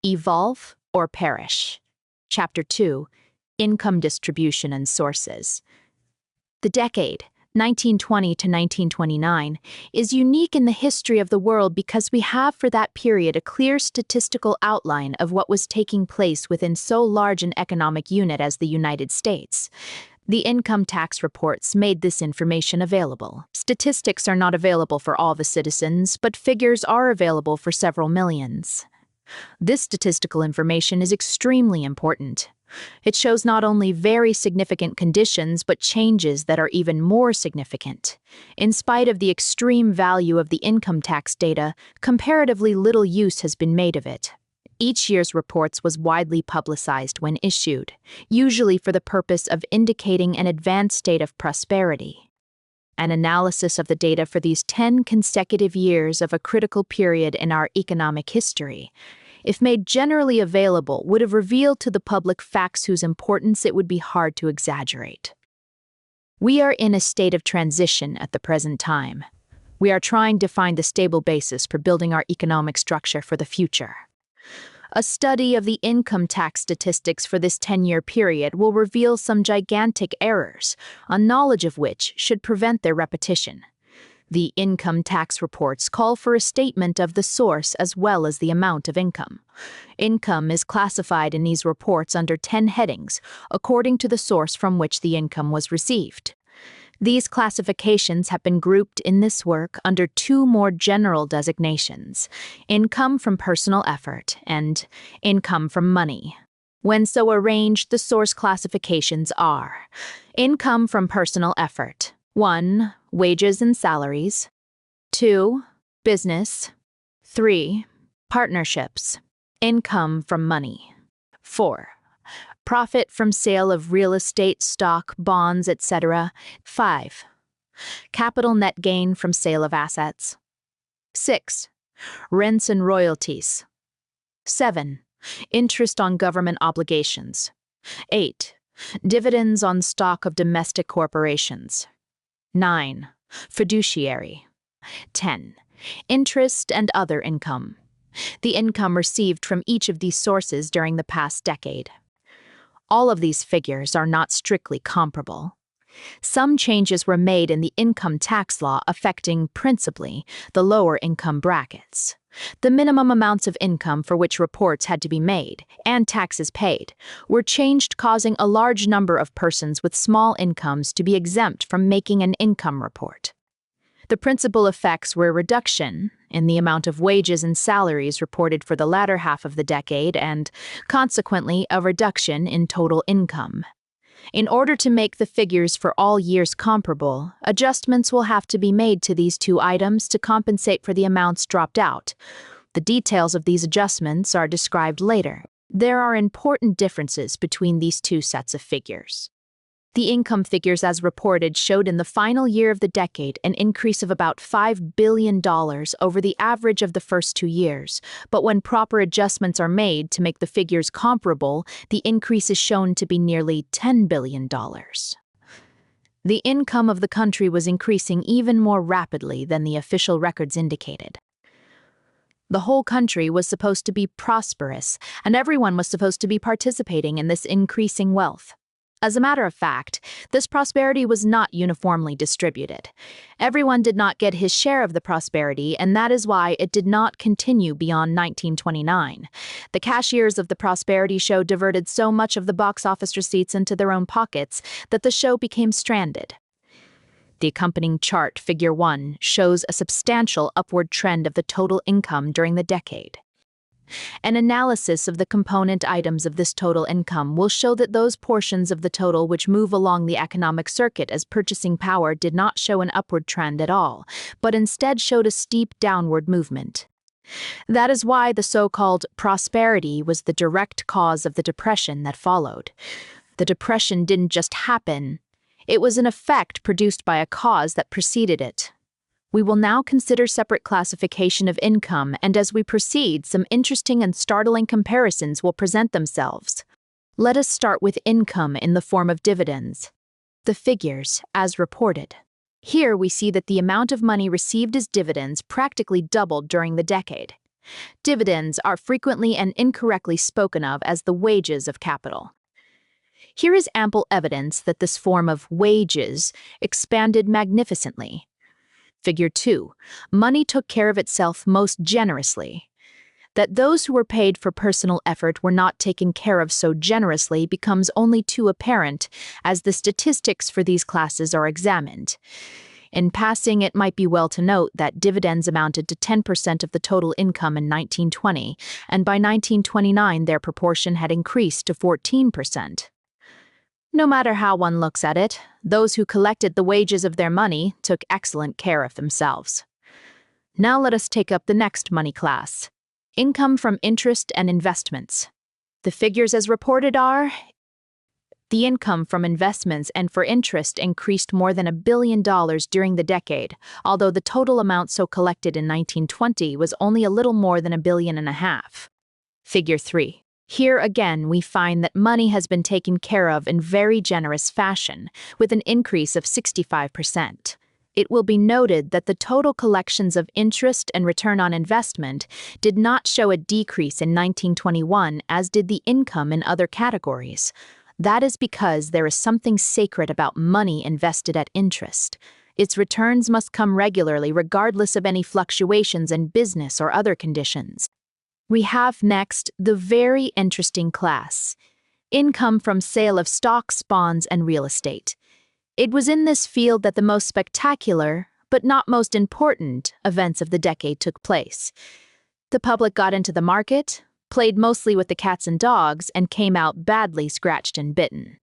Evolve or Perish. Chapter 2, Income Distribution and Sources. The decade, 1920 to 1929, is unique in the history of the world because we have for that period a clear statistical outline of what was taking place within so large an economic unit as the United States. The income tax reports made this information available. Statistics are not available for all the citizens, but figures are available for several millions. This statistical information is extremely important. It shows not only very significant conditions, but changes that are even more significant. In spite of the extreme value of the income tax data, comparatively little use has been made of it. Each year's reports was widely publicized when issued, usually for the purpose of indicating an advanced state of prosperity. An analysis of the data for these 10 consecutive years of a critical period in our economic history, if made generally available, would have revealed to the public facts whose importance it would be hard to exaggerate. We are in a state of transition at the present time. We are trying to find the stable basis for building our economic structure for the future. A study of the income tax statistics for this 10-year period will reveal some gigantic errors, a knowledge of which should prevent their repetition. The income tax reports call for a statement of the source as well as the amount of income. Income is classified in these reports under 10 headings, according to the source from which the income was received. These classifications have been grouped in this work under two more general designations: income from personal effort and income from money. When so arranged, the source classifications are: income from personal effort. 1. Wages and salaries. 2. Business. 3. Partnerships. Income from money. 4. Profit from sale of real estate, stock, bonds, etc. 5. Capital net gain from sale of assets. 6. Rents and royalties. 7. Interest on government obligations. 8. Dividends on stock of domestic corporations. 9. Fiduciary. 10. Interest and other income. The income received from each of these sources during the past decade. All of these figures are not strictly comparable. Some changes were made in the income tax law affecting, principally, the lower income brackets. The minimum amounts of income for which reports had to be made, and taxes paid, were changed, causing a large number of persons with small incomes to be exempt from making an income report. The principal effects were a reduction in the amount of wages and salaries reported for the latter half of the decade and, consequently, a reduction in total income. In order to make the figures for all years comparable, adjustments will have to be made to these two items to compensate for the amounts dropped out. The details of these adjustments are described later. There are important differences between these two sets of figures. The income figures as reported showed in the final year of the decade an increase of about $5 billion over the average of the first 2 years, but when proper adjustments are made to make the figures comparable, the increase is shown to be nearly $10 billion. The income of the country was increasing even more rapidly than the official records indicated. The whole country was supposed to be prosperous, and everyone was supposed to be participating in this increasing wealth. As a matter of fact, this prosperity was not uniformly distributed. Everyone did not get his share of the prosperity, and that is why it did not continue beyond 1929. The cashiers of the prosperity show diverted so much of the box office receipts into their own pockets that the show became stranded. The accompanying chart, Figure 1, shows a substantial upward trend of the total income during the decade. An analysis of the component items of this total income will show that those portions of the total which move along the economic circuit as purchasing power did not show an upward trend at all, but instead showed a steep downward movement. That is why the so-called prosperity was the direct cause of the depression that followed. The depression didn't just happen. It was an effect produced by a cause that preceded it. We will now consider separate classification of income, and as we proceed, some interesting and startling comparisons will present themselves. Let us start with income in the form of dividends. The figures, as reported. Here we see that the amount of money received as dividends practically doubled during the decade. Dividends are frequently and incorrectly spoken of as the wages of capital. Here is ample evidence that this form of wages expanded magnificently. Figure 2. Money took care of itself most generously. That those who were paid for personal effort were not taken care of so generously becomes only too apparent as the statistics for these classes are examined. In passing, it might be well to note that dividends amounted to 10% of the total income in 1920, and by 1929 their proportion had increased to 14%. No matter how one looks at it, those who collected the wages of their money took excellent care of themselves. Now let us take up the next money class: income from interest and investments. The figures as reported are: the income from investments and for interest increased more than $1 billion during the decade, although the total amount so collected in 1920 was only a little more than $1.5 billion. Figure 3. Here again we find that money has been taken care of in very generous fashion, with an increase of 65%. It will be noted that the total collections of interest and return on investment did not show a decrease in 1921 as did the income in other categories. That is because there is something sacred about money invested at interest. Its returns must come regularly regardless of any fluctuations in business or other conditions. We have next the very interesting class: income from sale of stocks, bonds, and real estate. It was in this field that the most spectacular, but not most important, events of the decade took place. The public got into the market, played mostly with the cats and dogs, and came out badly scratched and bitten.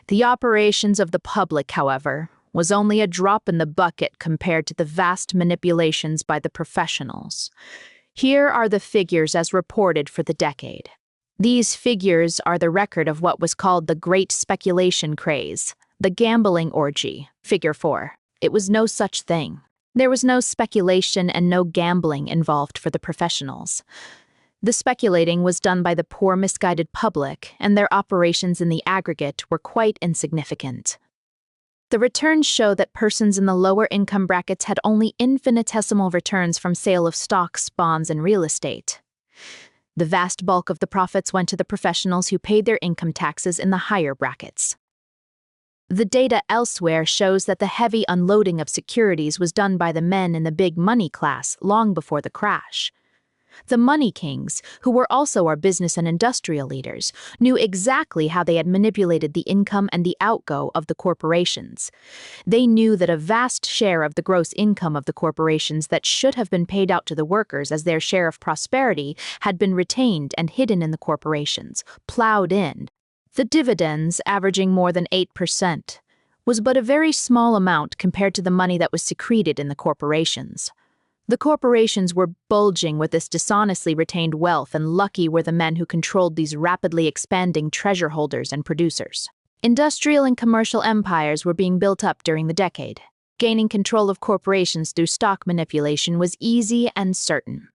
The operations of the public, however, was only a drop in the bucket compared to the vast manipulations by the professionals. Here are the figures as reported for the decade. These figures are the record of what was called the Great Speculation Craze, the gambling orgy. Figure 4. It was no such thing. There was no speculation and no gambling involved for the professionals. The speculating was done by the poor, misguided public, and their operations in the aggregate were quite insignificant. The returns show that persons in the lower income brackets had only infinitesimal returns from sale of stocks, bonds, and real estate. The vast bulk of the profits went to the professionals who paid their income taxes in the higher brackets. The data elsewhere shows that the heavy unloading of securities was done by the men in the big money class long before the crash. The money kings, who were also our business and industrial leaders, knew exactly how they had manipulated the income and the outgo of the corporations. They knew that a vast share of the gross income of the corporations that should have been paid out to the workers as their share of prosperity had been retained and hidden in the corporations, plowed in. The dividends, averaging more than 8%, was but a very small amount compared to the money that was secreted in the corporations. The corporations were bulging with this dishonestly retained wealth, and lucky were the men who controlled these rapidly expanding treasure holders and producers. Industrial and commercial empires were being built up during the decade. Gaining control of corporations through stock manipulation was easy and certain.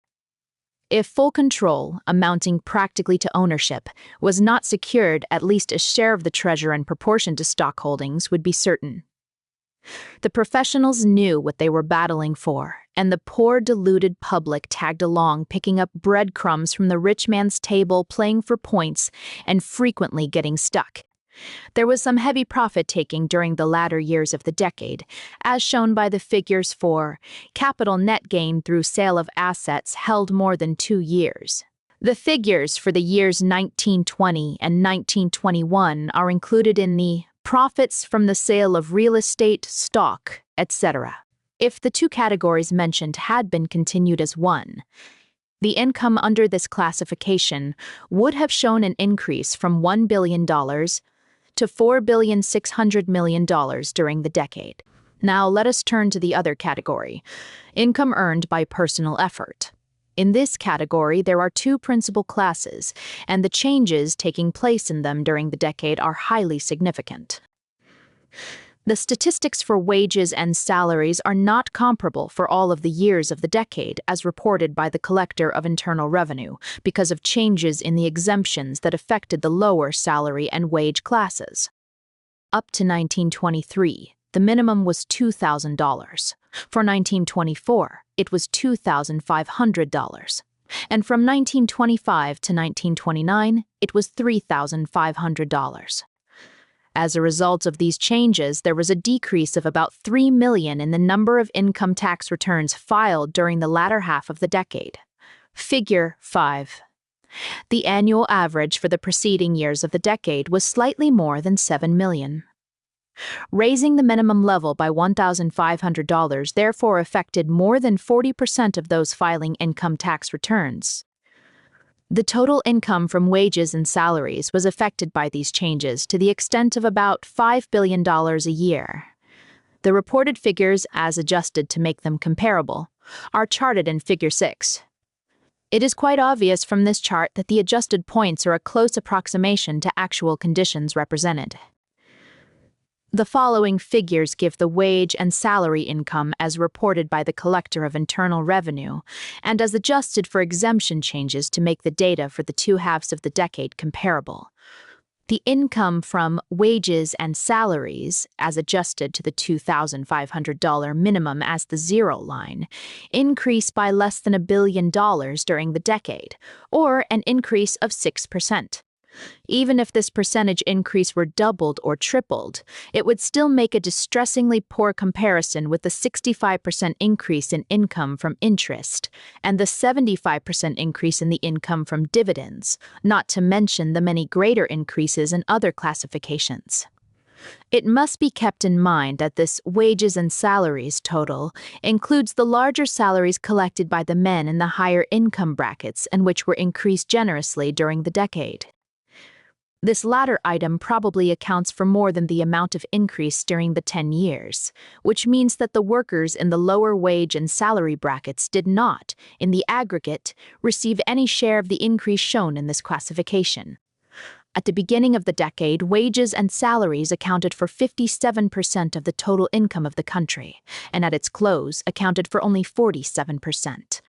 If full control, amounting practically to ownership, was not secured, at least a share of the treasure in proportion to stock holdings would be certain. The professionals knew what they were battling for, and the poor deluded public tagged along, picking up breadcrumbs from the rich man's table, playing for points, and frequently getting stuck. There was some heavy profit-taking during the latter years of the decade, as shown by the figures for capital net gain through sale of assets held more than 2 years. The figures for the years 1920 and 1921 are included in the profits from the sale of real estate, stock, etc. If the two categories mentioned had been continued as one, the income under this classification would have shown an increase from $1 billion to $4.6 billion during the decade. Now let us turn to the other category, income earned by personal effort. In this category, there are two principal classes, and the changes taking place in them during the decade are highly significant. The statistics for wages and salaries are not comparable for all of the years of the decade, as reported by the Collector of Internal Revenue, because of changes in the exemptions that affected the lower salary and wage classes. Up to 1923, the minimum was $2,000. For 1924, it was $2,500. And from 1925 to 1929, it was $3,500. As a result of these changes, there was a decrease of about 3 million in the number of income tax returns filed during the latter half of the decade. Figure 5. The annual average for the preceding years of the decade was slightly more than 7 million. Raising the minimum level by $1,500 therefore affected more than 40% of those filing income tax returns. The total income from wages and salaries was affected by these changes to the extent of about $5 billion a year. The reported figures, as adjusted to make them comparable, are charted in Figure 6. It is quite obvious from this chart that the adjusted points are a close approximation to actual conditions represented. The following figures give the wage and salary income as reported by the Collector of Internal Revenue and as adjusted for exemption changes to make the data for the two halves of the decade comparable. The income from wages and salaries, as adjusted to the $2,500 minimum as the zero line, increased by less than $1 billion during the decade, or an increase of 6%. Even if this percentage increase were doubled or tripled, it would still make a distressingly poor comparison with the 65% increase in income from interest and the 75% increase in the income from dividends, not to mention the many greater increases in other classifications. It must be kept in mind that this wages and salaries total includes the larger salaries collected by the men in the higher income brackets and which were increased generously during the decade. This latter item probably accounts for more than the amount of increase during the 10 years, which means that the workers in the lower wage and salary brackets did not, in the aggregate, receive any share of the increase shown in this classification. At the beginning of the decade, wages and salaries accounted for 57% of the total income of the country, and at its close accounted for only 47%.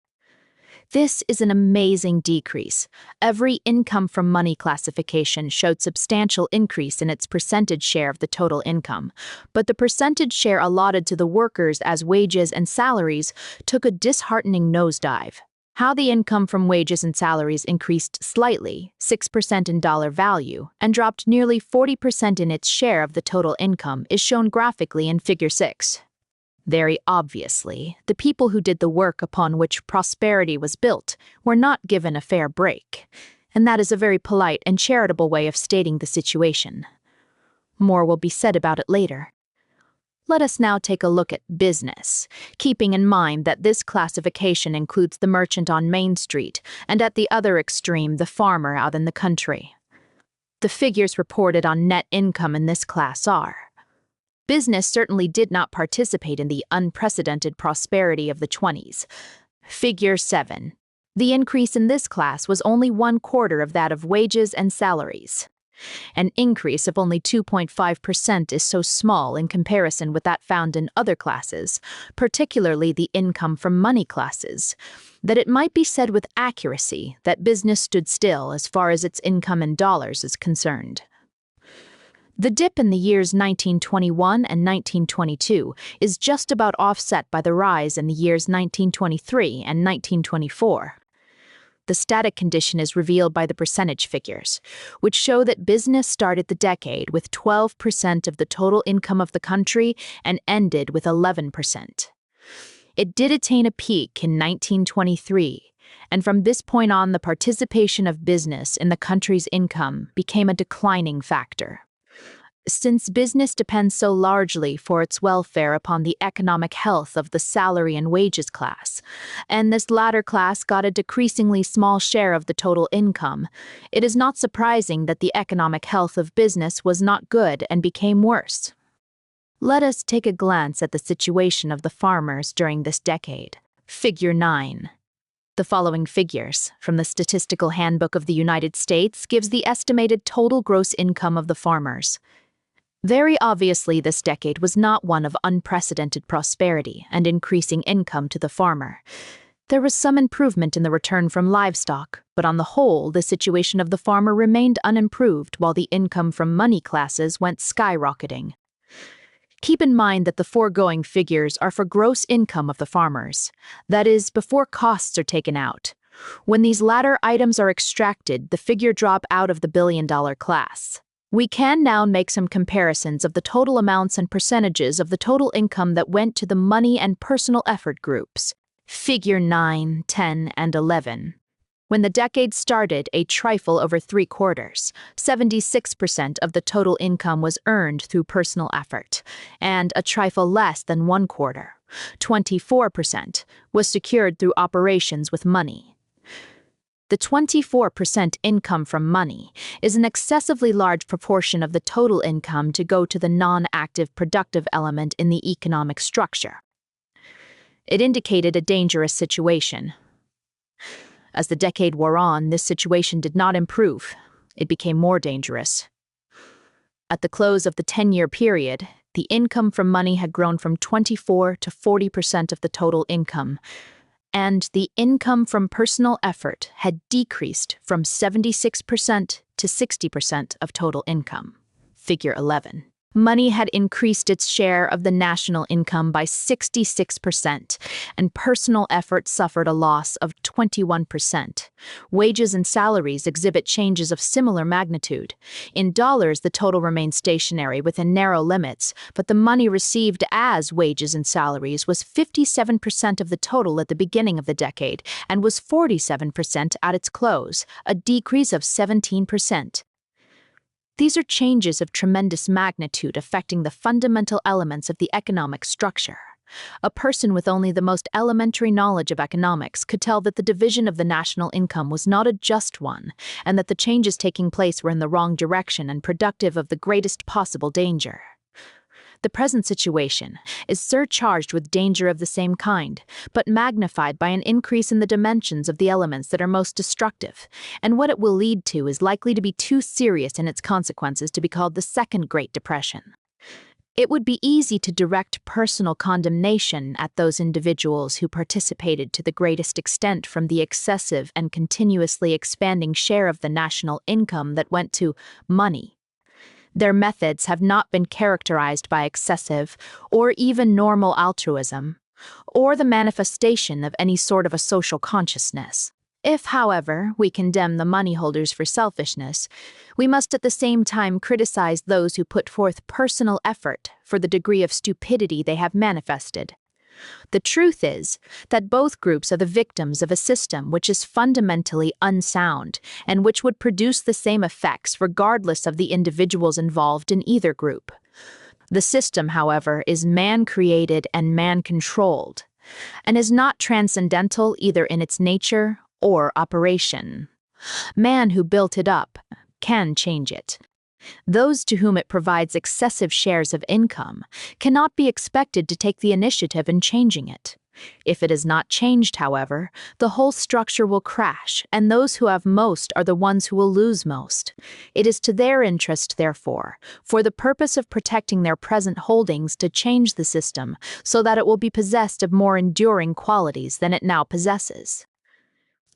This is an amazing decrease. Every income from money classification showed substantial increase in its percentage share of the total income, but the percentage share allotted to the workers as wages and salaries took a disheartening nosedive. How the income from wages and salaries increased slightly, 6% in dollar value, and dropped nearly 40% in its share of the total income is shown graphically in Figure 6. Very obviously, the people who did the work upon which prosperity was built were not given a fair break, and that is a very polite and charitable way of stating the situation. More will be said about it later. Let us now take a look at business, keeping in mind that this classification includes the merchant on Main Street and at the other extreme the farmer out in the country. The figures reported on net income in this class are: business certainly did not participate in the unprecedented prosperity of the 20s. Figure 7. The increase in this class was only 1/4 of that of wages and salaries. An increase of only 2.5% is so small in comparison with that found in other classes, particularly the income from money classes, that it might be said with accuracy that business stood still as far as its income in dollars is concerned. The dip in the years 1921 and 1922 is just about offset by the rise in the years 1923 and 1924. The static condition is revealed by the percentage figures, which show that business started the decade with 12% of the total income of the country and ended with 11%. It did attain a peak in 1923, and from this point on the participation of business in the country's income became a declining factor. Since business depends so largely for its welfare upon the economic health of the salary and wages class, and this latter class got a decreasingly small share of the total income, it is not surprising that the economic health of business was not good and became worse. Let us take a glance at the situation of the farmers during this decade. Figure 9. The following figures from the Statistical Handbook of the United States gives the estimated total gross income of the farmers. Very obviously, this decade was not one of unprecedented prosperity and increasing income to the farmer. There was some improvement in the return from livestock, but on the whole, the situation of the farmer remained unimproved while the income from money classes went skyrocketing. Keep in mind that the foregoing figures are for gross income of the farmers, that is, before costs are taken out. When these latter items are extracted, the figure drop out of the billion-dollar class. We can now make some comparisons of the total amounts and percentages of the total income that went to the money and personal effort groups. Figure 9, 10, and 11. When the decade started, a trifle over 3/4, 76% of the total income was earned through personal effort, and a trifle less than 1/4, 24%, was secured through operations with money. The 24% income from money is an excessively large proportion of the total income to go to the non-active productive element in the economic structure. It indicated a dangerous situation. As the decade wore on, this situation did not improve. It became more dangerous. At the close of the 10-year period, the income from money had grown from 24 to 40% of the total income, and the income from personal effort had decreased from 76% to 60% of total income. Figure 11. Money had increased its share of the national income by 66%, and personal effort suffered a loss of 21%. Wages and salaries exhibit changes of similar magnitude. In dollars, the total remained stationary within narrow limits, but the money received as wages and salaries was 57% of the total at the beginning of the decade and was 47% at its close, a decrease of 17%. These are changes of tremendous magnitude affecting the fundamental elements of the economic structure. A person with only the most elementary knowledge of economics could tell that the division of the national income was not a just one, and that the changes taking place were in the wrong direction and productive of the greatest possible danger. The present situation is surcharged with danger of the same kind, but magnified by an increase in the dimensions of the elements that are most destructive, and what it will lead to is likely to be too serious in its consequences to be called the Second Great Depression. It would be easy to direct personal condemnation at those individuals who participated to the greatest extent from the excessive and continuously expanding share of the national income that went to money. Their methods have not been characterized by excessive or even normal altruism, or the manifestation of any sort of a social consciousness. If, however, we condemn the money holders for selfishness, we must at the same time criticize those who put forth personal effort for the degree of stupidity they have manifested. The truth is that both groups are the victims of a system which is fundamentally unsound and which would produce the same effects regardless of the individuals involved in either group. The system, however, is man-created and man-controlled, and is not transcendental either in its nature or operation. Man who built it up can change it. Those to whom it provides excessive shares of income cannot be expected to take the initiative in changing it. If it is not changed, however, the whole structure will crash, and those who have most are the ones who will lose most. It is to their interest, therefore, for the purpose of protecting their present holdings, to change the system so that it will be possessed of more enduring qualities than it now possesses.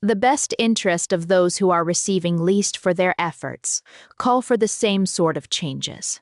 The best interest of those who are receiving least for their efforts call for the same sort of changes.